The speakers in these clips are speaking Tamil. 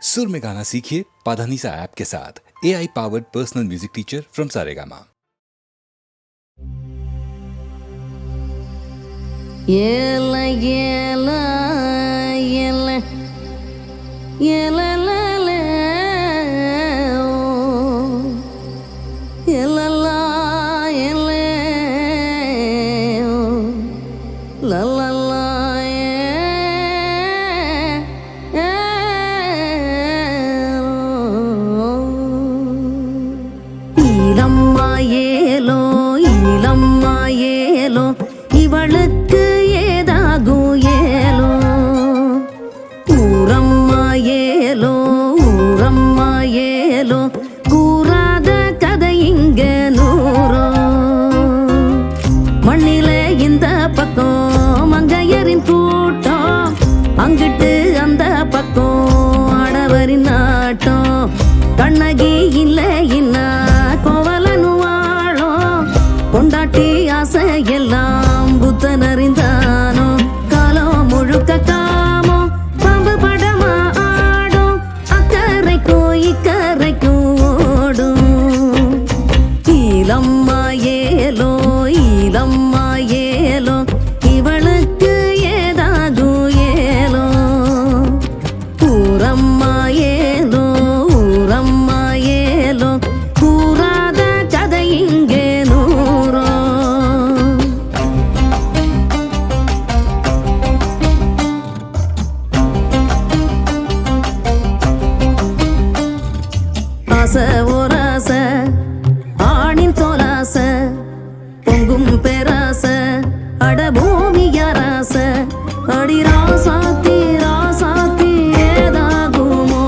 सुर में गाना सीखिए पाधानीसा ऐप के साथ। AI powered personal music teacher from Saregama. Yela yela yela yela la la oh. Yela la yela oh. La la la இளம்மா ஏலோ இளம்மா ஏலோ இவளுக்கு ஏதாகும் ஏலோ ஊரம்மா ஏலோ ஊரம்மா ஏலோ கூறாத கதை இங்க நூறோ மண்ணில இந்த பக்கம் மங்கையரின் கூட்டம் அங்கிட்டு அந்த பக்கம் ஆடவரின் நாட்டம் கண்ணகி இல்லை இன்னா கோவலனு வாழும் கொண்டாட்டி ஆசை எல்லாம் புத்தன் அறிந்தானோ காலம் முழுக்க காமோ பாம்பு படமா ஆடும் அக்கறைக்கும் இக்கரைக்கும் ஓடும் இளம்மா ஏலோ இளம்மா ஏலோ இவளுக்கு ஏதாகும் ஏலோ ஊரம்மா ஏலோ ஊரம்மா ஏலோ கூறாத கதை இங்கே நூறோ ஆசை ஓராசை ஆணின் தோலாசை பொங்கும் பேராசை அட பூமி யாராசை அடி ராசாத்தி ராசாத்தி ஏதாகுமோ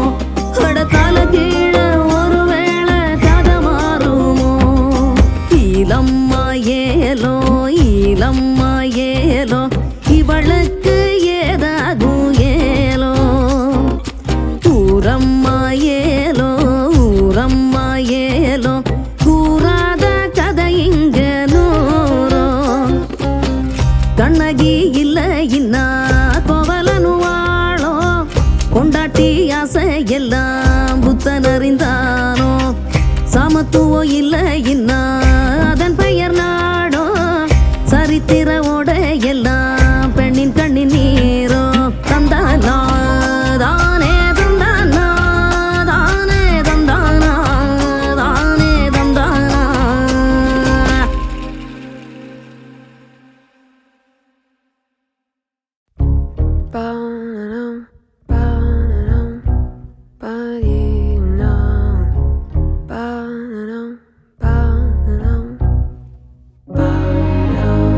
அட தலை கீழே ஒருவேளை கதை மாறுமோ இளம்மா ஏலோ இளம்மா ஏலோ இவளுக்கு ஏதாகும் ஏலோ ஊரம்மா ஏலோ ஊரம்மா ஏலோ கூறாத கதை இங்க நூறோ கண்ணகி இல்லை இன்னா கோவலனு வாழோ கொண்டாட்டி ஆசை எல்லாம் புத்தன் அறிந்தானோ சமத்துவம் இல்லை இன்னா அதன் பெயர் நாடோ சரித்திரோட எல்லாம் பெண்ணின் கண்ணின் நீரோ தந்தானா தானே தந்தானா தானே தந்தானா தானே தந்தானா Ba-na-dum, ba-na-dum, ba-dee-dum, ba-na-dum, ba-na-dum, ba-na-dum.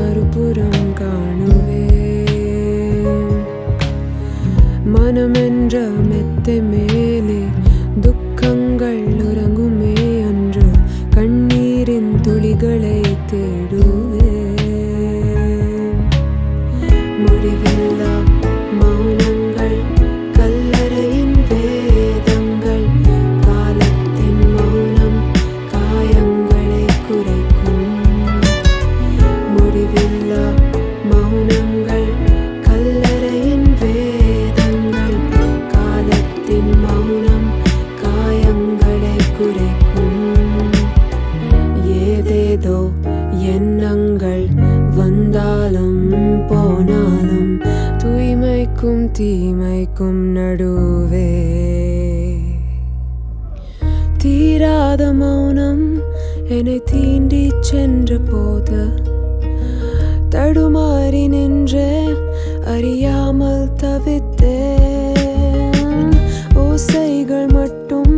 மறுபுறம் காணுவேன். மனமென்ற மெத்தை மேலே துக்கங்கள் உறங்குமே அன்று கண்ணீரின் துளிகளை தேடுவேன். முடிவில்லா மௌனங்கள் கல்லறையின் வேதங்கள் காலத்தின் மௌனம் காயங்களை குறைக்கும். முடிவில்லா மௌனங்கள் கல்லறையின் வேதங்கள் காலத்தின் மௌனம் காயங்களை குறைக்கும். ஏதேதோ எண்ணங்கள் வந்தாலும் போனாலும் தூய்மைக்கும் தீமைக்கும் நடுவே தீராத மௌனம் என்னை தீண்டி சென்ற போது தடுமாறி நின்றே அறியாமல் தவித்தேன். ஓசைகள் மட்டும்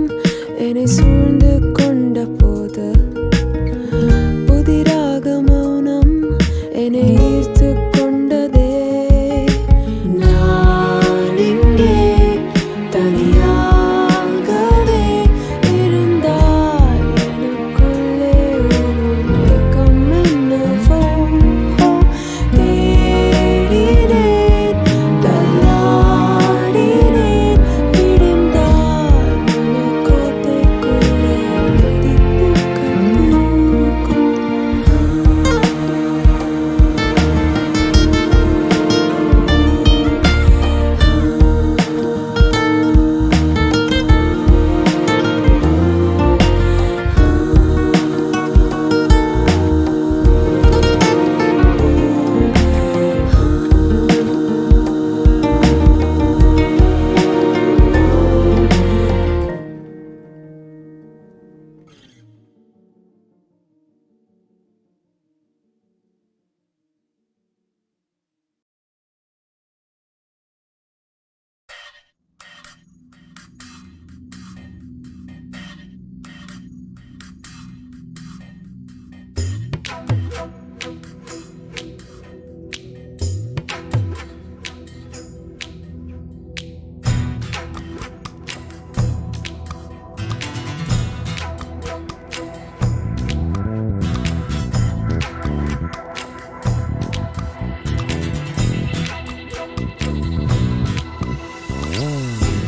என்னை சூழ்ந்து கொண்ட போது புதிராக மௌனம் என்னை ஈர்த்து கொண்டதே. நான் இங்கே தனியாகவே இருந்தால் எனக்குள்ளே ஒரு மயக்கம் என்னவோ தேடினேன் தள்ளாடினேன். விடிந்தால் மனக்கோட்டைக்குள்ளே அமைதிப்பூக்கள் பூக்கும்.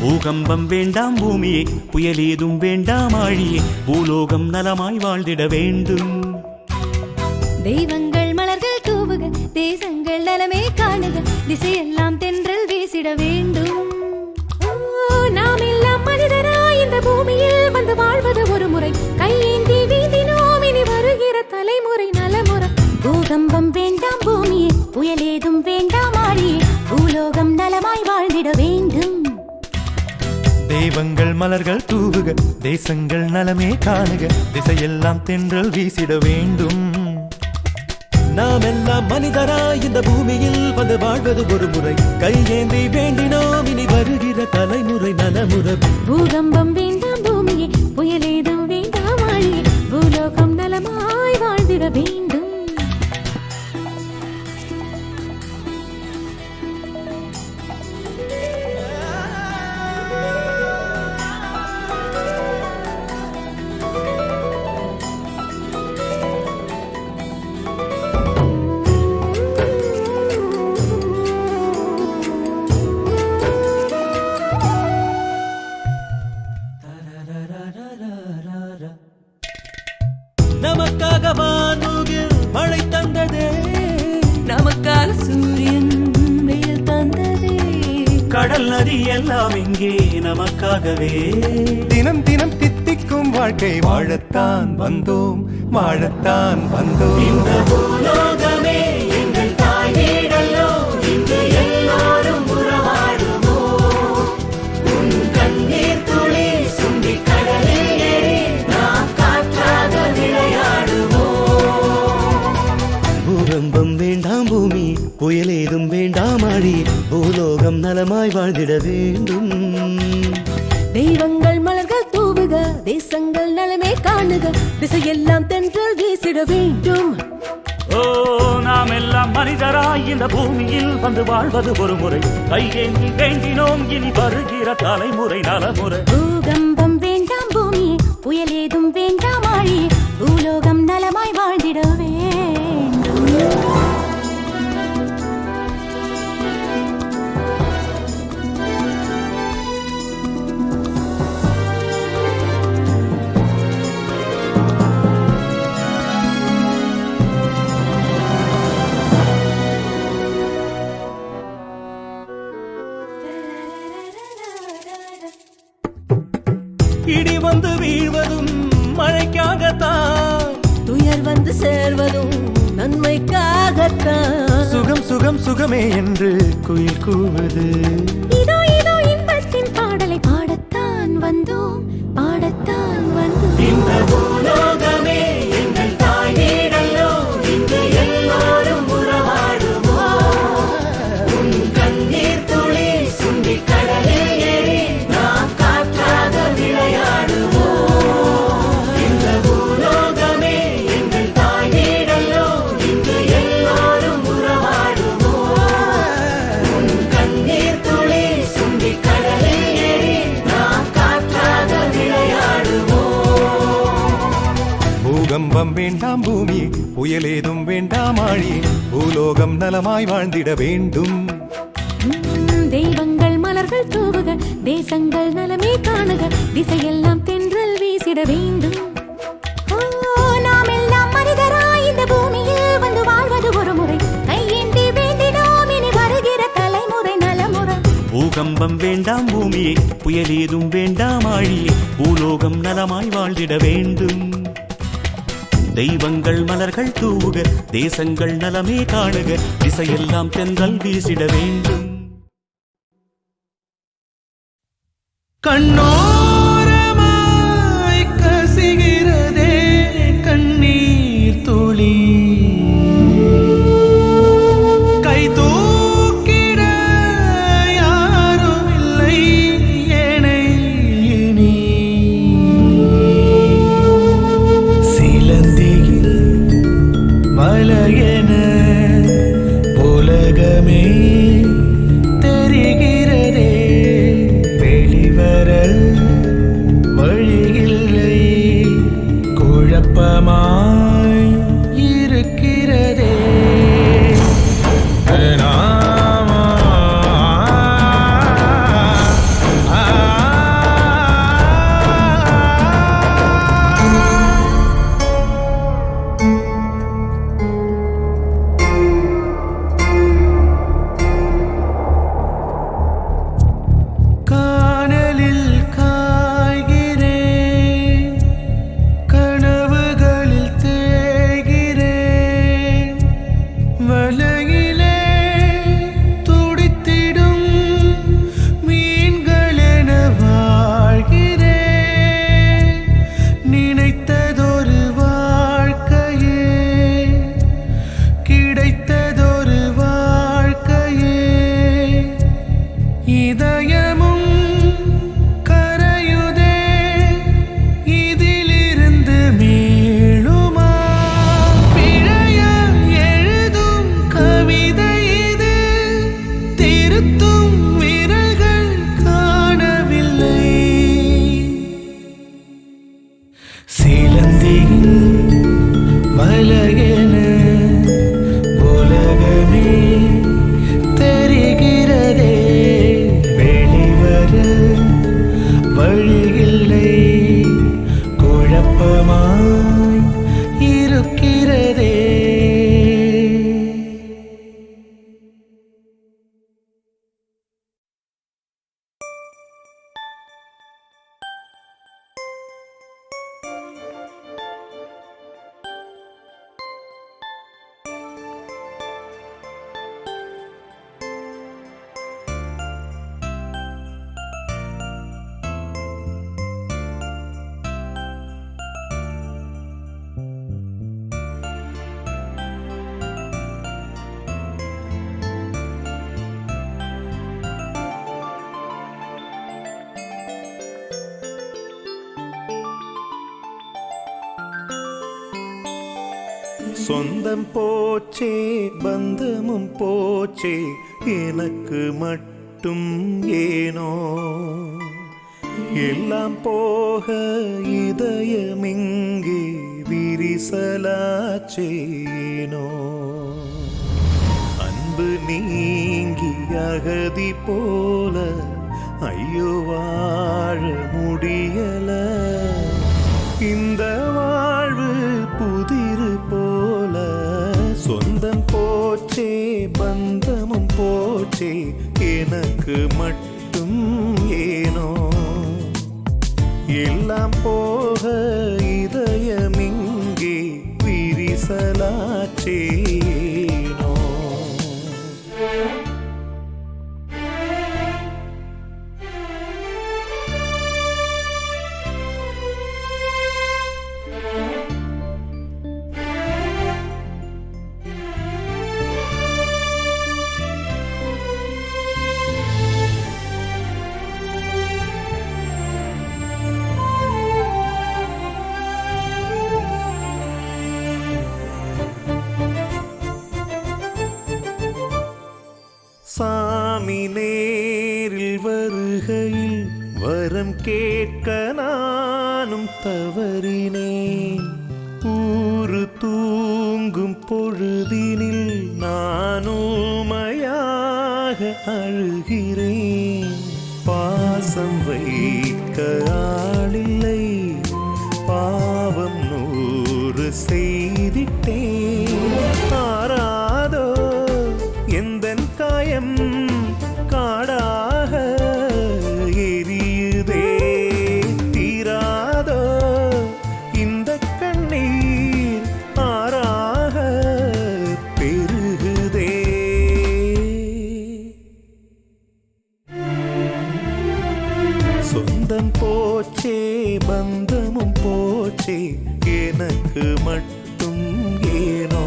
பூகம்பம் வேண்டாம் பூமியே, புயலேதும் வேண்டாம் ஆழியே, பூலோகம் நலமாய் வாழ்ந்திட வேண்டும். தெய்வங்கள் மலர்கள் தூவுக, தேசங்கள் நலமே காணுக, திசையெல்லாம் தென்றல் வீசிட வேண்டும். நாம் எல்லாம் மனிதராய் இந்த பூமியில் வந்து வாழ்வது ஒரு முறை, கையேந்தி வீதினோம் இனி வருகிற தலைமுறை நலமுறை. பூகம்பம் வேண்டாம் பூமியே, புயலேதும் வேண்டாம் ஆழியே, பூலோகம் நலமாய் வாழ்ந்திட வேண்டும். தெய்வங்கள் மலர்கள் தூவுக, தேசங்கள் நலமே காணுக, திசையெல்லாம் தென்றல் வீசிட வேண்டும். நாம் எல்லாம் மனிதராய் இந்த பூமியில் வந்து வாழ்வது ஒரு முறை, கையேந்தி வேண்டினோம் இனி வருகிற தலைமுறை நலமுறை. பூகம்பம் வேண்டாம் பூமியே, புயலேதும் வேண்டாம் ஆழியே, பூலோகம் நலமாய் வாழ்ந்திட வேண்டும். நமக்காக வானுகில் மழை தந்ததே, நமக்காக சூரியன் வெயில் தந்ததே, கடல் நதி எல்லாம் இங்கே நமக்காகவே. தினம் தினம் தித்திக்கும் வாழ்க்கை வாழத்தான் வந்தோம், வாழத்தான் வந்தோம். இந்த பூலோகமே எங்கள் தாய் வீடல்லோ, இங்கு எல்லாரும் உறவாடுவோம். உன் கண்ணீர் துளி சுண்டி கடலில் ஏறி நாம் காற்றாக விளையாடுவோம். பூகம்பம் வேண்டாம் பூமி, புயலேதும் வேண்டாம் ஆழி, பூலோகம் நலமாய் வாழ்ந்திட வேண்டும். தெய்வங்கள் மலர்கள் தூவுக, தேசங்கள் நலமே காணுக, திசையெல்லாம் தென்றல் வீசிட வேண்டும். ஓ நாம் எல்லாம் மனிதராய் இந்த பூமியில் வந்து வாழ்வது ஒரு முறை கையேந்தி வேண்டினோம் இனி வருகிற தலைமுறை நலமுறை பூகம்பம் வேண்டாம் பூமியே புயல் ஏதும் வேண்டாம் ஆழியே பூலோகம் நலமாய் வாழ்ந்திட வேண்டும் இடி வந்து வீழ்வதும் மழைக்காகத்தான், துயர் வந்து சேர்வதும் நன்மைக்காகத்தான். சுகம் சுகம் சுகமே என்று குயில் கூவுது. இதோ இதோ இன்பத்தின் பாடலை பாடத்தான் வந்தோம் பாடத்தான் வந்தோம் இந்த பூலோகமே எங்கள் தாய் வீடல்லோ, இங்கு எல்லோரும் உறவாடுவோம். உன் கண்ணீர் துளி சுண்டி கடலில் ஏறி நாம் காற்றாக விளையாடுவோம். இந்த பூலோகமே எங்கள் தாய் வீடல்லோ, இங்கு எல்லோரும் உறவாடுவோம். உன் கண்ணீர் துளி சுண்டி கடலில் ஏறி நாம் காற்றாக விளையாடுவோம். பூகம்பம் வேண்டாம் பூமி, புயலேதும் வேண்டாம் ஆழி, பூலோகம் நலமாய் வாழ்ந்திட வேண்டும். தெய்வங்கள் மலர்கள் தூவுக தேசங்கள் நலமே காணுக திசையெல்லாம் தென்றல் வீசிட வேண்டும் ஓ, நாம் எல்லாம் மனிதராய் இந்த பூமியில் வந்து வாழ்வது ஒரு முறை கையேந்தி வேண்டினோம் இனி வருகிற தலைமுறை நலமுறை பூகம்பம் வேண்டாம் பூமியே புயலேதும் வேண்டாம் ஆழியே பூலோகம் நலமாய் வாழ்ந்திட வேண்டும் தெய்வங்கள் மலர்கள் தூவுக தேசங்கள் நலமே காணுக திசையெல்லாம் தென்றல் வீசிட வேண்டும் கண்ணோரமாய் கசிகிறதே கண்ணீர் துளி, கை தூக்கிட யாரும் இல்லை ஏனை இனி. சிலந்தியில் மலையென உலகமே தெரிகிறதே, வெளிவர வழியில்லை, குழப்பமாய் இருக்கிறதே. நாமா காணலில் காய்கிறேன், கனவுகளில் தேய்கிறேன், வலையிலே துடித்திடும் மீன்களென வாழ்கிறேன். நினைத்ததொரு வாழ்க்கையே, கிடைத்ததொரு வாழ்க்கையே, இதயமும் கரையுதே, இதிலிருந்து மீளுமா? பிழையா எழுதும் கவிதை இது, திருத்தும் விரல்கள் காணவில்லை. சிலந்தியின் வலையென உலகமே தெரிகிறதே, வெளிவர வழியில்லை, குழப்பமாய் இருக்கிறதே. சொந்தம் போச்சே பந்தமும் போச்சே எனக்கு மட்டும் ஏனோ எல்லாம் போக இதயமிங்கே விரிசலாச்சேனோ அன்பு நீங்கி அகதி போல ஐயோ வாழ முடியல இந்த வாழ்வு புதிரு போல சொந்தம் போச்சே பந்தமும் போச்சே எனக்கு மட்டும் ஏனோ எல்லாம் போக இதயமிங்கே விரிசலாச்சேனோ சாமி நேரில் வருகையில் வரம் கேட்க நானும் தவறினேன் ஊரு தூங்கும் பொழுதினில் நானுமையாக அழுகிறேன் பாசம் வைக்க ஆளில்லை பாவம் 100 செய்திட்டேன் ஆராதோ எந்தன் காயம் காடாக எரியுதே தீராதோ இந்த கண்ணீர் ஆறாக பெருகுதே சொந்தம் போச்சே பந்தமும் போச்சே எனக்கு மட்டும் ஏனோ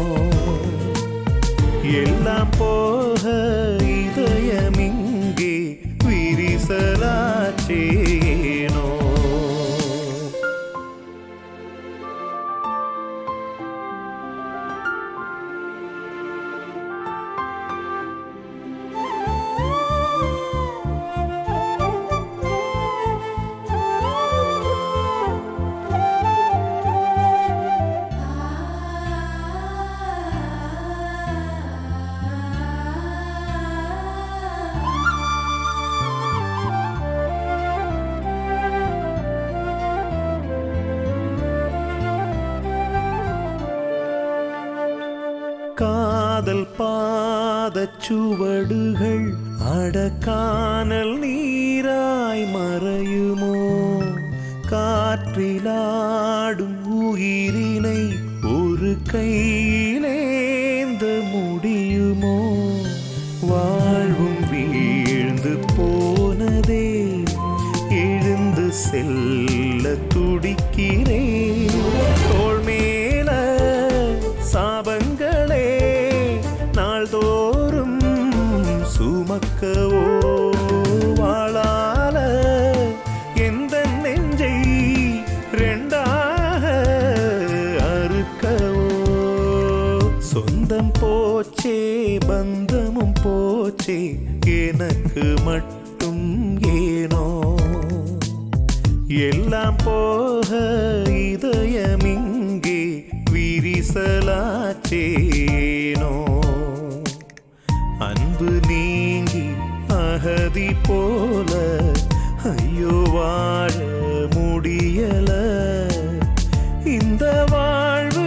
எல்லாம் போக இதயமிங்கே விரிசலாச்சேனோ காதல் பாதச் சுவடுகள் அடக்கானல் நீராய் மறையுமோ காற்றிலாடும் உயிரினை ஒரு கையிலேந்த முடியுமோ வாழ்வும் வீழ்ந்து போனதே எழுந்து செல்ல துடிக்கிறேன் தோள் மேல சாபங்களே நாள்தோறும் சுமக்கவோ வாழால எந்த நெஞ்சை ரெண்டாக அறுக்கவோ சொந்தம் போச்சே பந்தமும் போச்சே எனக்கு மட்டும் ஏனோ எல்லாம் போக இதயமிங்கே விரிசலாச்சேனோ அன்பு நீங்கி அகதி போல ஐயோ வாழ முடியல இந்த வாழ்வு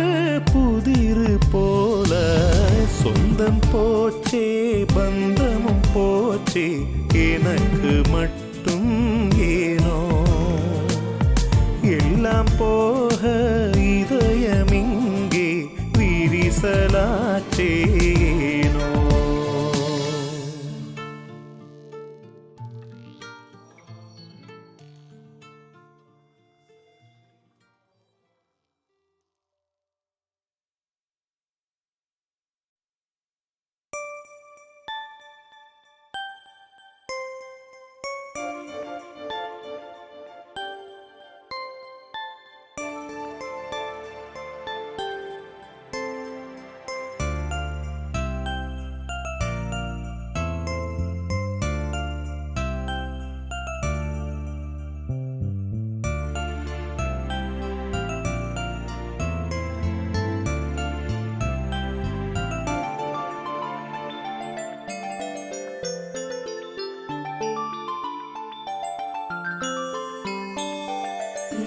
புதிரு போல சொந்தம் போச்சே பந்தமும் போச்சே எனக்கு மட்டும் ஏனோ எல்லாம் போக இதயமிங்கே விரிசலாச்சேனோ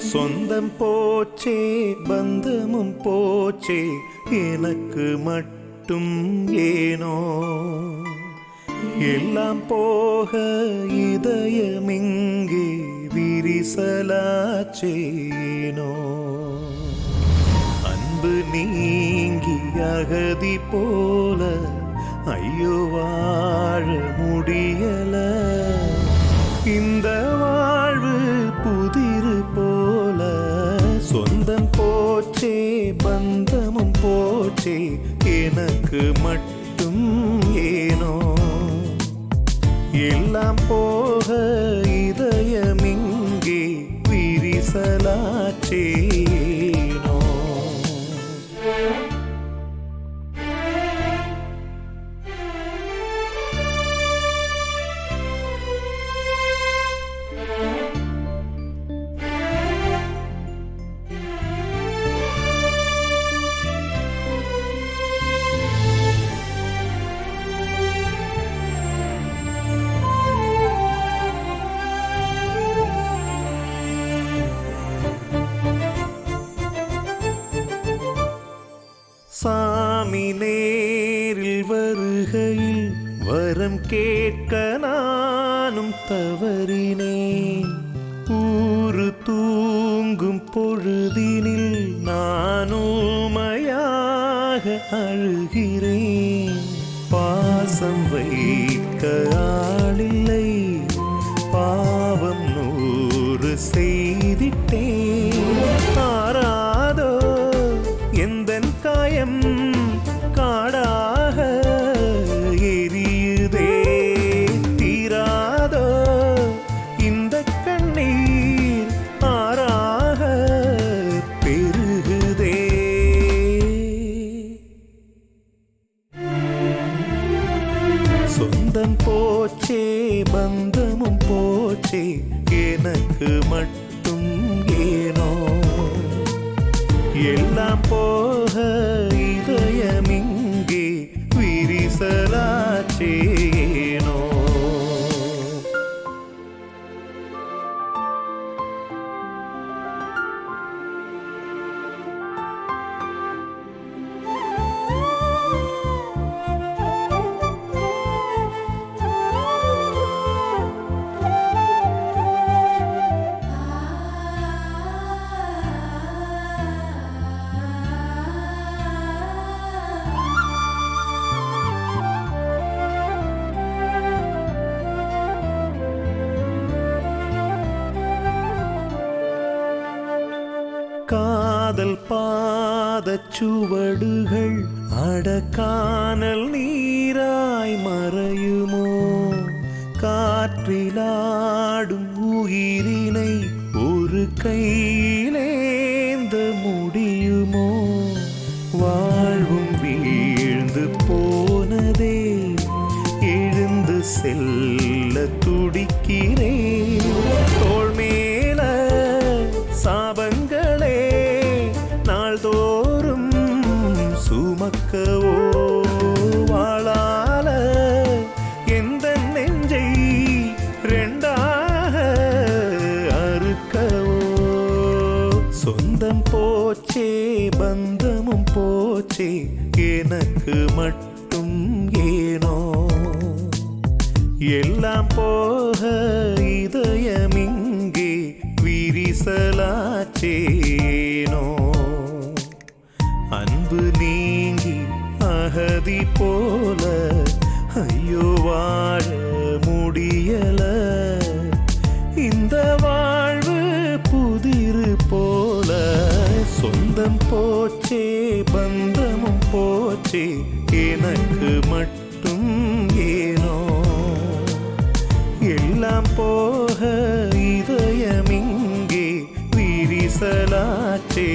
சொந்தம் போச்சே பந்தமும் போச்சே எனக்கு மட்டும் ஏனோ எல்லாம் போக இதயமிங்கே விரிசலாச்சேனோ அன்பு நீங்கி அகதி போல ஐயோ வாழ முடியல இந்த வாழ்வு புதிரு போல சொந்தம் போச்சே பந்தமும் போச்சே எனக்கு மட்டும் ஏனோ எல்லாம் போக இதயமிங்கே விரிசலாச்சேனோ சாமி நேரில் வருகையில் வரம் கேட்க நானும் தவறினேன் ஊரு தூங்கும் பொழுதினில் நானுமையாக அழுகிறேன் பாசம் வைக்க ஆளில்லை பாவம் 100 செய்திட்டேன் ஆராதோ எந்தன் காயம் காடாக எரியுதே தீராதோ இந்த கண்ணீர் ஆறாக பெருகுதே சொந்தம் போச்சே பந்தமும் போச்சே எனக்கு மட்டும் ஏனோ எல்லாம் போக இதயமிங்கே விரிசலாச்சேனோ காதல் பாதச் சுவடுகள் அடக்கானல் நீராய் மறையுமோ காற்றிலாடும் உயிரினை ஒரு கையிலேந்த முடியுமோ வாழ்வும் வீழ்ந்து போனதே எழுந்து செல்ல துடிக்கிறேன் தோள் மேல சாபங்களே நாள்தோறும் சுமக்கவோ வாழால எந்த நெஞ்சை ரெண்டாக அறுக்கவோ சொந்தம் போச்சே பந்தமும் போச்சே எனக்கு மட்டும் ஏனோ எல்லாம் போக இதயமிங்கே விரிசலாச்சேனோ அன்பு நீங்கி அகதி போல ஐயோ வாழ முடியல இந்த வாழ்வு புதிரு போல சொந்தம் போச்சே பந்தமும் போச்சே எனக்கு மட்டும் ஏனோ எல்லாம் போக இதயமிங்கே விரிசலாச்சே